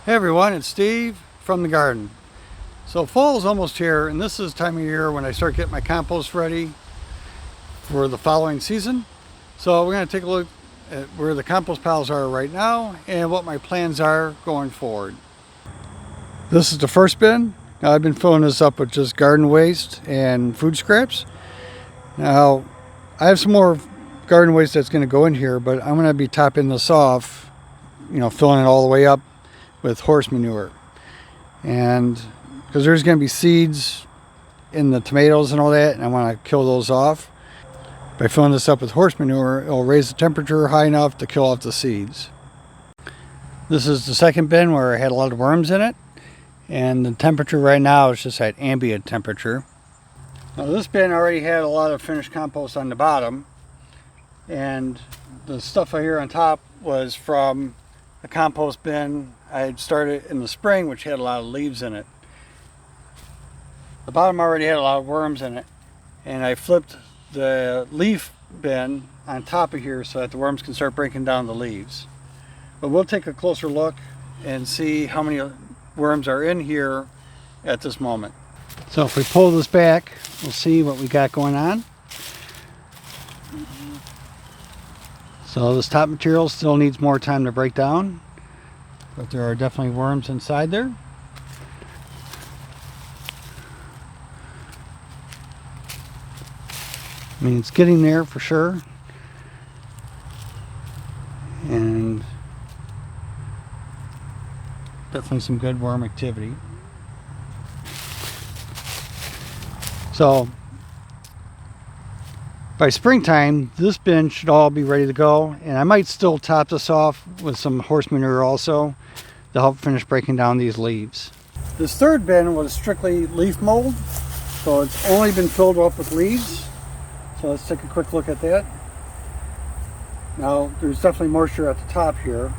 Hey everyone, it's Steve from the garden. So fall is almost here, and this is the time of year when I start getting my compost ready for the following season. So we're going to take a look at where the compost piles are right now and what my plans are going forward. This is the first bin. Now I've been filling this up with just garden waste and food scraps. Now I have some more garden waste that's going to go in here, but I'm going to be topping this off, filling it all the way up with horse manure. And because there's going to be seeds in the tomatoes and all that, and I want to kill those off. By filling this up with horse manure, it'll raise the temperature high enough to kill off the seeds. This is the second bin where I had a lot of worms in it, and the temperature right now is just at ambient temperature. Now this bin already had a lot of finished compost on the bottom, and the stuff I here on top was from a compost bin I had started in the spring, which had a lot of leaves in it. The bottom already had a lot of worms in it, and I flipped the leaf bin on top of here so that the worms can start breaking down the leaves. But we'll take a closer look and see how many worms are in here at this moment. So if we pull this back, we'll see what we got going on. So this top material still needs more time to break down, but there are definitely worms inside there. I mean, it's getting there for sure. And definitely some good worm activity. So by springtime, this bin should all be ready to go, and I might still top this off with some horse manure also to help finish breaking down these leaves. This third bin was strictly leaf mold, so it's only been filled up with leaves. So let's take a quick look at that. Now there's definitely moisture at the top here,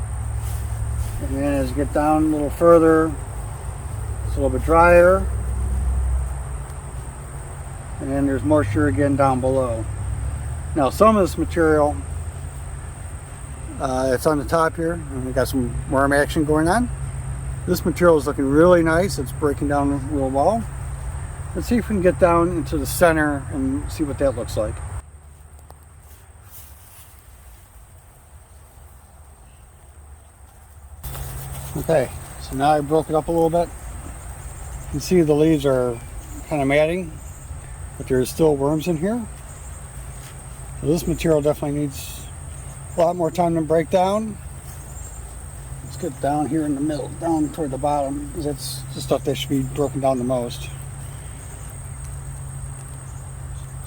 and then as you get down a little further, it's a little bit drier, and then there's moisture again down below. Now some of this material it's on the top here, and we got some worm action going on. This material is looking really nice. It's breaking down real well. Let's see if we can get down into the center and see what that looks like. Okay, so now I broke it up a little bit. You can see the leaves are kind of matting, but there's still worms in here. So this material definitely needs a lot more time to break down. Let's get down here in the middle, down toward the bottom, because that's the stuff that should be broken down the most.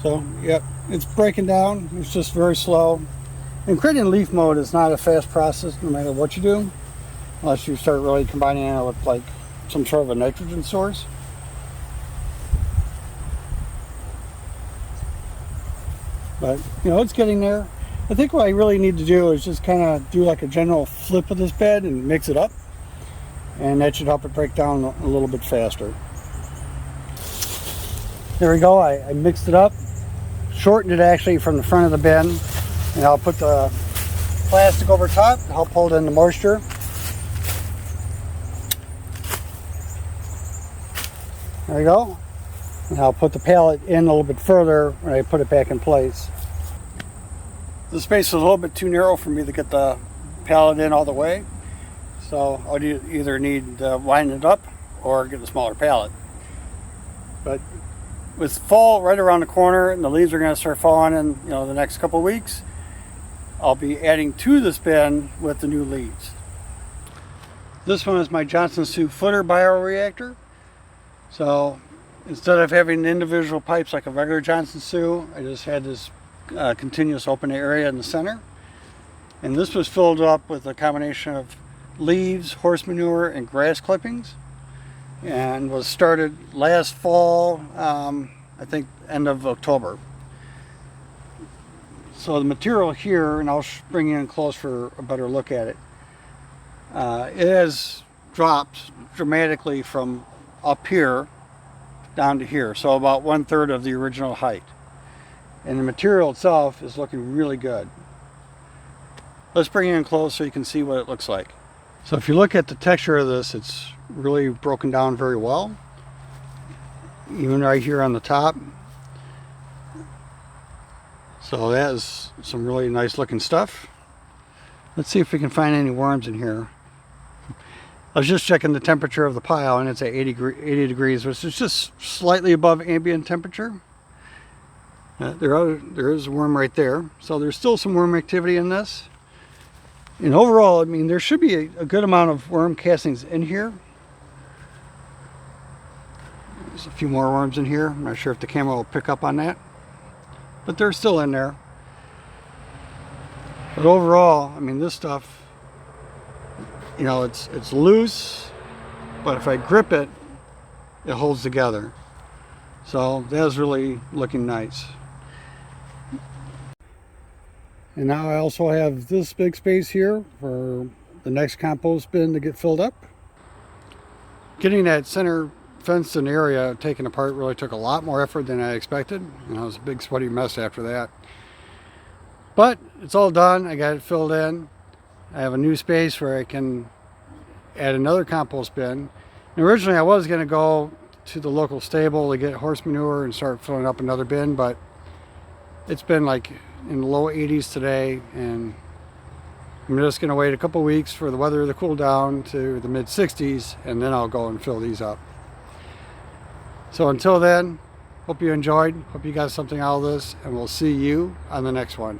So, yep, it's breaking down. It's just very slow. And creating leaf mode is not a fast process no matter what you do, unless you start really combining it with like some sort of a nitrogen source. But, it's getting there. I think what I really need to do is just kind of do like a general flip of this bed and mix it up. And that should help it break down a little bit faster. There we go, I mixed it up. Shortened it actually from the front of the bin. And I'll put the plastic over top to help hold in the moisture. There we go. And I'll put the pallet in a little bit further when I put it back in place. The space is a little bit too narrow for me to get the pallet in all the way. So I'll either need to widen it up or get a smaller pallet. But with fall right around the corner and the leaves are going to start falling in the next couple of weeks, I'll be adding to this bin with the new leaves. This one is my Johnson Sioux footer bioreactor. So instead of having individual pipes like a regular Johnson Sioux, I just had this continuous open area in the center. And this was filled up with a combination of leaves, horse manure, and grass clippings. And was started last fall, I think end of October. So the material here, and I'll bring you in close for a better look at it, it has dropped dramatically from up here down to here, so about 1/3 of the original height. And the material itself is looking really good. Let's bring it in close so you can see what it looks like. So if you look at the texture of this, it's really broken down very well. Even right here on the top. So that is some really nice looking stuff. Let's see if we can find any worms in here. I was just checking the temperature of the pile and it's at 80 degrees, which is just slightly above ambient temperature. There is a worm right there. So there's still some worm activity in this. And overall, I mean, there should be a good amount of worm castings in here. There's a few more worms in here. I'm not sure if the camera will pick up on that, but they're still in there. But overall, I mean, this stuff, you know, it's loose, but if I grip it, it holds together. So that's really looking nice. And now I also have this big space here for the next compost bin to get filled up. Getting that center fenced-in area taken apart really took a lot more effort than I expected. And it was a big sweaty mess after that. But it's all done. I got it filled in. I have a new space where I can add another compost bin. And originally I was going to go to the local stable to get horse manure and start filling up another bin, but it's been like in the low 80s today, and I'm just going to wait a couple weeks for the weather to cool down to the mid 60s, and then I'll go and fill these up. So until then, hope you enjoyed, hope you got something out of this, and we'll see you on the next one.